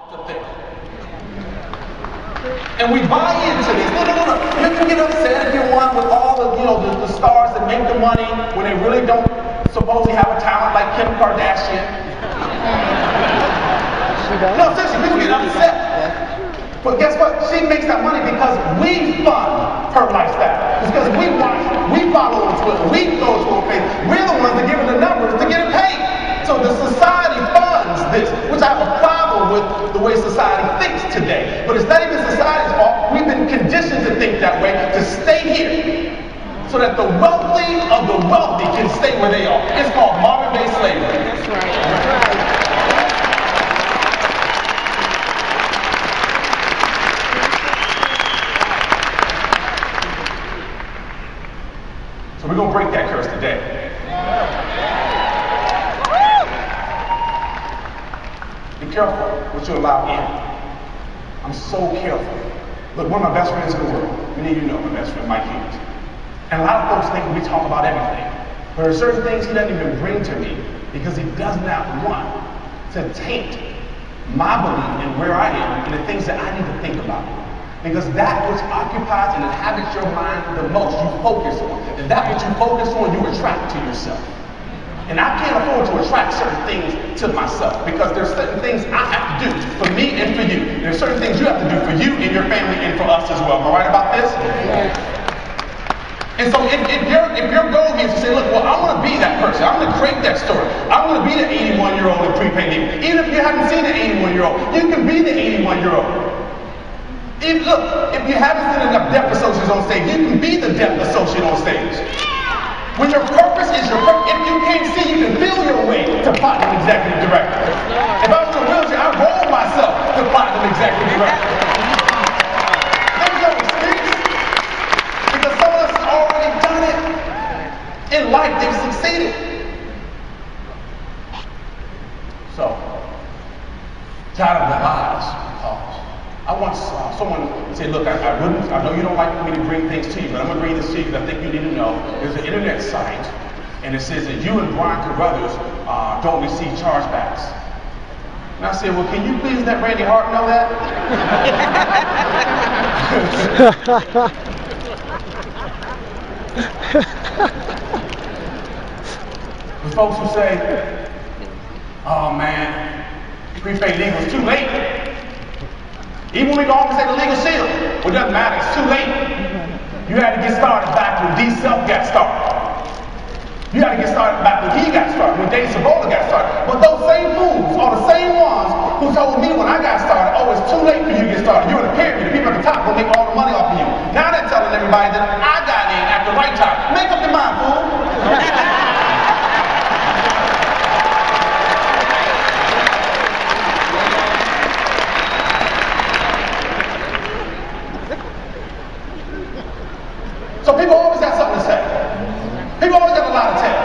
to think. And we buy into this. No. You can get upset if you want with all the stars that make the money when they really don't supposedly have a talent like Kim Kardashian. No, seriously, people get upset. But guess what? She makes that money because we fund her lifestyle. It's because we watch, we follow on Twitter, we go to her page. We're the ones that give her the numbers to get it paid. So the society funds this, which I have a problem with the way society thinks today. But it's not even society's fault. We've been conditioned to think that way, to stay here, so that the wealthy of the wealthy can stay where they are. It's called modern-day slavery. That's right. That's right. So we're going to break that curse today. Be careful what you allow in. I'm so careful. Look, one of my best friends in the world, many of you know my best friend, Mike Hughes. And a lot of folks think we talk about everything. But there are certain things he doesn't even bring to me because he does not want to taint my belief in where I am and the things that I need to think about. Because that which occupies and inhabits your mind the most, you focus on. And that which you focus on, you attract to yourself. And I can't afford to attract certain things to myself because there's certain things I have to do for me and for you. There's certain things you have to do for you and your family and for us as well. Am I right about this? Yes. And so if your goal is to say, look, well, I want to be that person. I'm going to create that story. I want to be the 81-year-old in prepaid leave. Even if you haven't seen the 81-year-old, you can be the 81-year-old. If you haven't seen enough deaf associates on stage, you can be the deaf associate on stage. When your purpose is your purpose, if you can't see, you can feel your way to platinum executive director. If I was in a wheelchair, I'd roll myself to platinum executive director. There's no excuse. Because some of us have already done it. In life, they've succeeded. So, tired of the lies. I want someone to say, look, I know you don't like me to bring things to you, but I'm going to bring this to you because I think you need to know. There's an internet site, and it says that you and Brian Carruthers don't receive chargebacks. And I said, well, can you please let Randy Hart know that? The folks who say, oh man, prepaid legal is too late. Even when we go off and say the legal shield, well, it doesn't matter, it's too late. You had to get started back when D. Self got started. You had to get started back when he got started, when Dave Savola got started. But those same fools are the same ones who told me when I got started, oh, it's too late for you to get started. You're in a pyramid, the people at the top will make all the money off of you. Now they're telling everybody that I got in at the right time. Make up your mind, fool. So people always got something to say. People always got a lot to tell.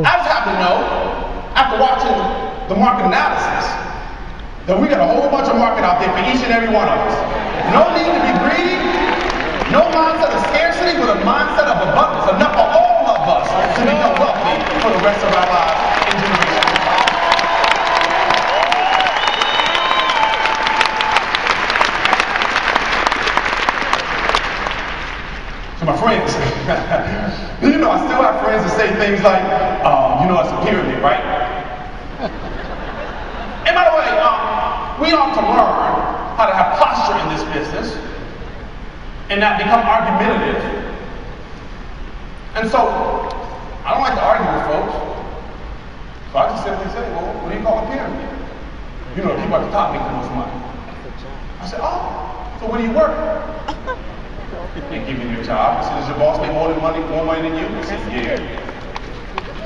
I just happen to know, after watching the market analysis, that we got a whole bunch of market out there for each and every one of us. No need to be greedy, no mindset of scarcity, but a mindset of abundance. Enough for all of us to become wealthy for the rest of our lives and generations. My friends, you know, I still have friends that say things like, you know, it's a pyramid, right? And by the way, we ought to learn how to have posture in this business and not become argumentative. And so, I don't like to argue with folks. So I just simply say, well, what do you call a pyramid? You know, the people at the top make the most money. I said, oh, so where do you work? They give you your job. I said, does your boss make more money than you? I said, yeah.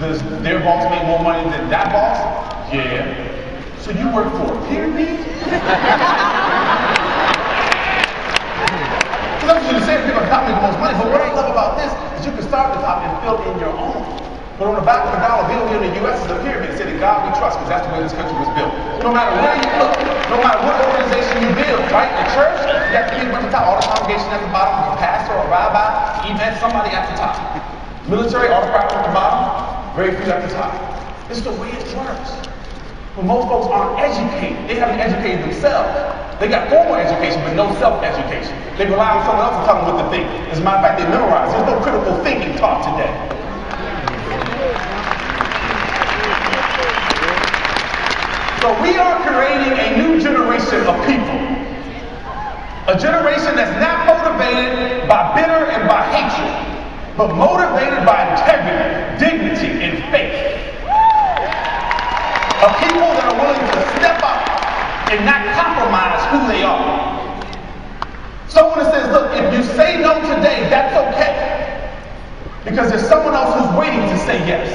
Does their boss make more money than that boss? Yeah. So you work for a pyramid? Because I'm just saying people at the top make the most money, but what I love about this is you can start at the top and build in your own. But on the back of the dollar bill here in the U.S. is a pyramid. It said that God we trust, because that's the way this country was built. No matter where you look, no matter what organization you build, right? The church, you got the people at the top, all the congregation at the bottom, a pastor, a rabbi, even somebody at the top. Military, all the prophets at the bottom, very few at the top. It's the way it works. But most folks aren't educated. They haven't educated themselves. They got formal education, but no self-education. They rely on someone else to tell them what to think. As a matter of fact, they memorize. There's no critical thinking taught today. So we are creating a new generation of people. A generation that's not motivated by bitter and by hatred, but motivated by integrity, dignity, and faith. Of people that are willing to step up and not compromise who they are. Someone that says, look, if you say no today, that's okay. Because there's someone else who's waiting to say yes.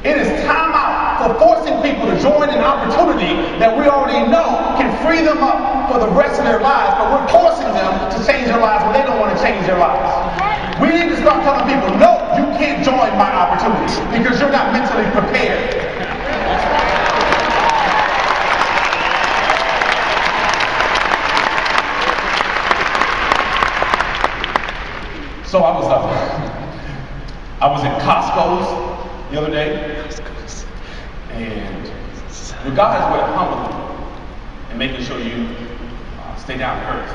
It is time out for forcing people to join an opportunity that we already know can free them up for the rest of their lives, but we're forcing them to change their lives when they don't want to change their lives. We need to start telling people, no, you can't join my opportunity because you're not mentally prepared. So I was in Costco's the other day, and God has a way of humbling you and making sure you stay down to earth.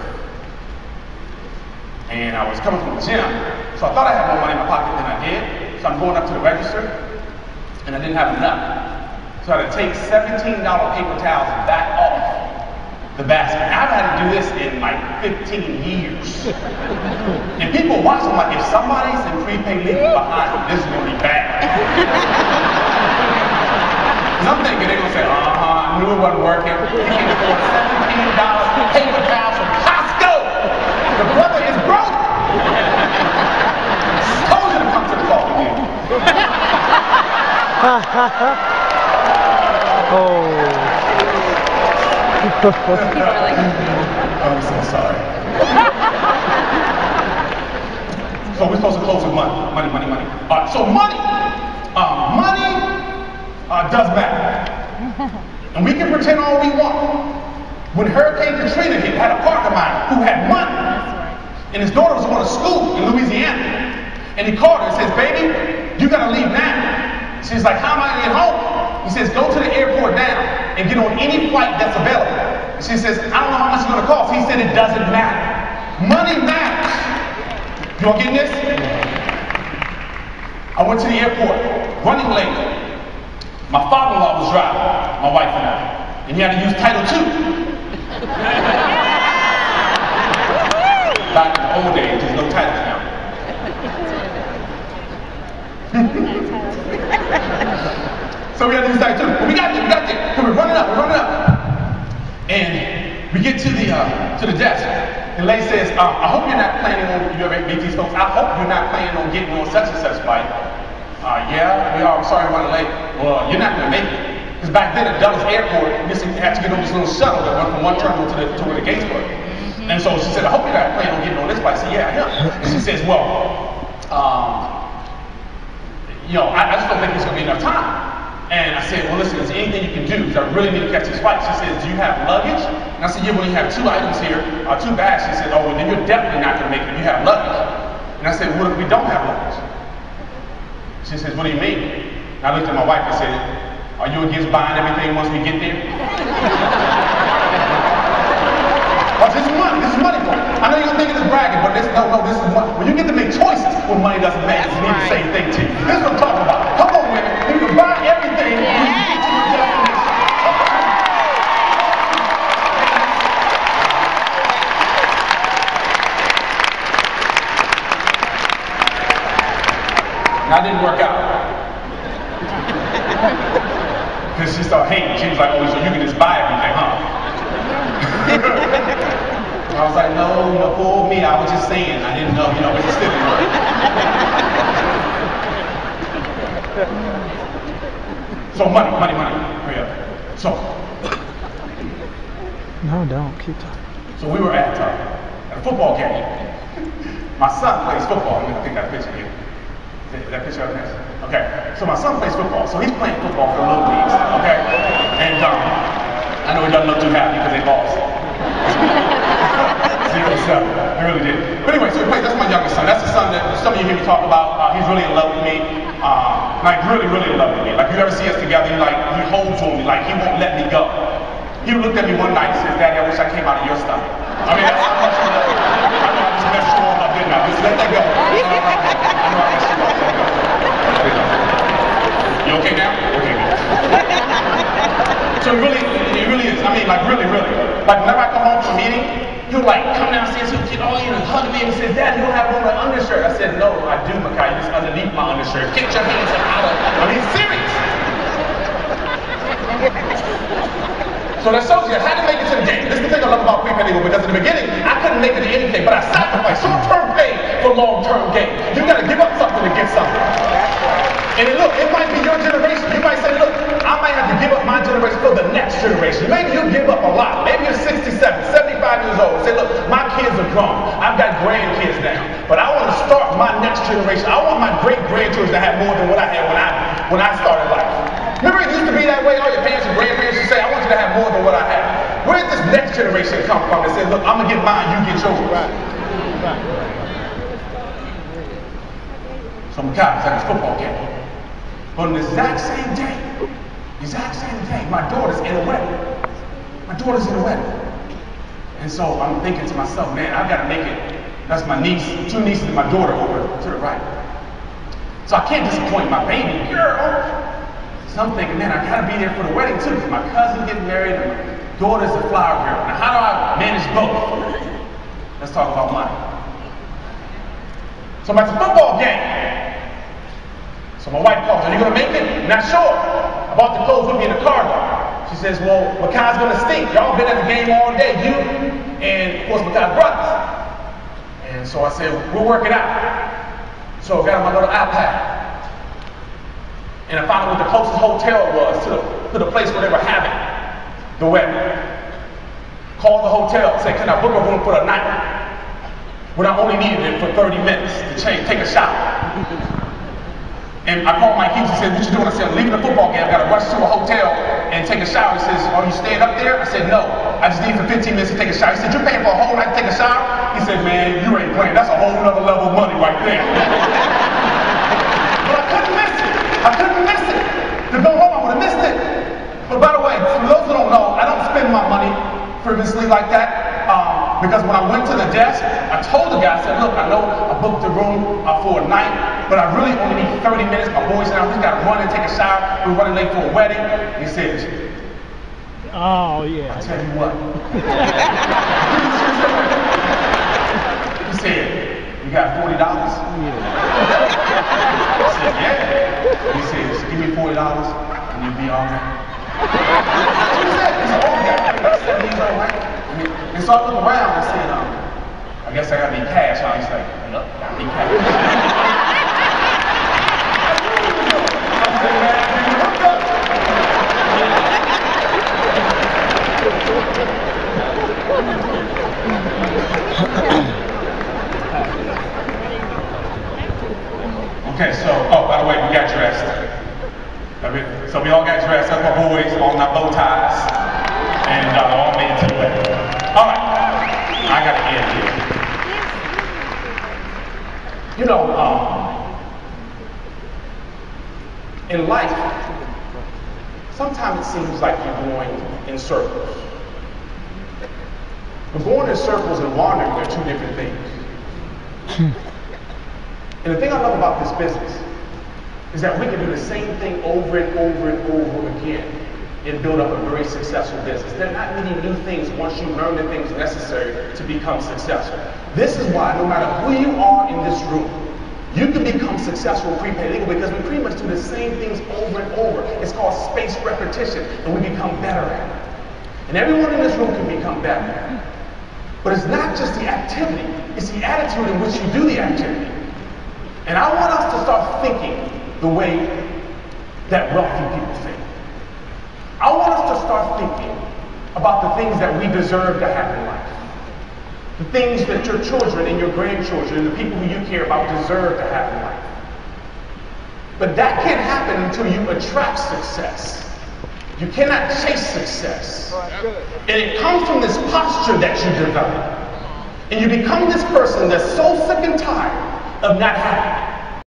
And I was coming from the gym, so I thought I had more money in my pocket than I did. So I'm going up to the register, and I didn't have enough. So I had to take $17 paper towels back off the basket. I've had to do this in like 15 years. And people watch them like, if somebody's in prepaid leaving behind, this is going to be bad. And I'm thinking they're going to say, I knew it wasn't working. He can afford $17 paper towels from Costco. The brother is broke. Told you to come to the call again. I'm so sorry. So we're supposed to close with money. Money. So money does matter. And we can pretend all we want. When Hurricane Katrina hit, I had a partner of mine who had money. And his daughter was going to school in Louisiana. And he called her and says, baby, you got to leave now. She's like, how am I going to get home? He says, go to the airport now and get on any flight that's available. She says, I don't know how much it's going to cost. He said, it doesn't matter. Money matters. You all getting this? I went to the airport, running late. My father-in-law was driving, my wife and I. And he had to use Title II. Back in the old days, there's no titles now. So we had to use Title II. But we got there. So we're running up. And we get to the desk. And the lady says, I hope you're not planning on, you ever meet these folks? I hope you're not planning on getting on such and such flight. Yeah, we are. I'm sorry, running late. Well, you're not going to make it. Because back then at Dulles Airport, you had to get on this little shuttle that went from one terminal to where the gates were. And so she said, I hope you're not planning on getting on this flight. I said, yeah, I am. And she says, well, I just don't think there's going to be enough time. And I said, well, listen, is there anything you can do? Because I really need to catch this flight. She said, do you have luggage? And I said, yeah, well, you have 2 items here, 2 bags. She said, oh, well, then you're definitely not going to make it. You have luggage. And I said, what if we don't have luggage? She says, what do you mean? And I looked at my wife and said, are you against buying everything once we get there? Oh, this is money for it. I know you're thinking it's bragging, but this is money. When you get to make choices when money doesn't matter, it means the same thing to you. This is what I'm talking about. Come on, women. You can buy everything when you get to your destination. And that didn't work out. Because she started hating. She was like, oh, so you can just buy everything, huh? I was like, no, fool me. I was just saying. I didn't know, it just didn't work. So money. Hurry up. So. No, don't. Keep talking. So we were at a football game. My son plays football. I'm going to take that picture here. Is that picture up next? Okay. So my son plays football. So he's playing football for the little leagues. Okay. And I know he doesn't look too happy because they lost. 0-7. I really did. But anyway, so he plays. That's my youngest son. That's the son that some of you hear me talk about. He's really in love with me. Like really, really in love with me. Like you ever see us together, he holds on me, like he won't let me go. He looked at me one night and says, "Daddy, I wish I came out of your stomach." I mean, that's how much he loves me. I know I just messed you all up, didn't I? Just let that go. I know I messed you up. Let that go. You okay now? Okay, good. So he really is. I mean, like really, really. Like whenever I come home from a meeting, he'll like come downstairs, he'll get all you and hug me and say, "Dad, you don't have on an undershirt." I said, "No, I do, Makai. It's underneath my undershirt. Get your hands out of it." I mean, serious. So that shows you I had to make it to the game. This is the thing I love about prepaid legal, because in the beginning, I couldn't make it to anything, but I sacrificed short-term pain for long-term gain. You gotta give up something to get something. And then look, it might be your generation. You might say, look, I might have to give up my generation for the next generation. Maybe you give up a lot. Maybe you're 67, 75 years old. Say, look, my kids are grown. I've got grandkids now. But I want to start my next generation. I want my great-grandchildren to have more than what I had when I started life. Remember it used to be that way? All your parents and grandparents used to say, "I want you to have more than what I have." Where did this next generation come from that says, "Look, I'm going to get mine, you get yours"? Right. So Makai, it's like a football game. But on the exact same day, my daughter's in a wedding. And so I'm thinking to myself, man, I've got to make it. That's my niece, two nieces and my daughter over to the right. So I can't disappoint my baby girl. So I'm thinking, man, I gotta be there for the wedding too, because my cousin's getting married and my daughter's a flower girl. Now how do I manage both? Let's talk about money. So I'm at the football game. So my wife calls, "Are you gonna make it?" "Not sure. I bought the clothes with me in the car though." She says, "Well, Makai's gonna stink. Y'all been at the game all day, you and of course Makai's brothers." And so I said, "We'll work it out." So I got my little iPad. And I found out what the closest hotel was to the place where they were having the wedding. Called the hotel, said, "Can I book a room for the night?" When I only needed it for 30 minutes to take a shower. And I called Mike Hughes and said, "What you doing?" I said, "I'm leaving the football game. I got to rush to a hotel and take a shower." He says, "Are you staying up there?" I said, "No. I just need for 15 minutes to take a shower." He said, "You're paying for a whole night to take a shower?" He said, "Man, you ain't playing. That's a whole nother level of money right there." But I couldn't miss it. To go home, I would have missed it. But by the way, for those who don't know, I don't spend my money frivolously like that. Because when I went to the desk, I told the guy, I said, "Look, I know I booked the room for a night, but I really only need 30 minutes. My boys and I, we just got to run and take a shower. We're running late for a wedding." He said, "Oh, yeah. I tell you what." He said, "You got $40? I said, "Yeah." He said, "Give me $40 and you'll be all right." That's what he said. He's an old guy. I said, "He's all right." And so I looked around and said, "I guess I got to need cash." Huh? He's like, "Yep, I need cash." Okay, so, oh, by the way, we got dressed. So we all got dressed. That's my boys, all my bow ties, and all made it to the wedding. All right, I got to end here. You know, in life, sometimes it seems like you're going in circles. But going in circles and wandering are two different things. And the thing I love about this business is that we can do the same thing over and over and over again and build up a very successful business. There are not many new things once you learn the things necessary to become successful. This is why no matter who you are in this room, you can become successful in prepaid legal, because we pretty much do the same things over and over. It's called spaced repetition, and we become better at it. And everyone in this room can become better at it. But it's not just the activity, it's the attitude in which you do the activity. And I want us to start thinking the way that wealthy people think. I want us to start thinking about the things that we deserve to have in life. The things that your children and your grandchildren and the people who you care about deserve to have in life. But that can't happen until you attract success. You cannot chase success. And it comes from this posture that you develop. And you become this person that's so sick and tired of not having it.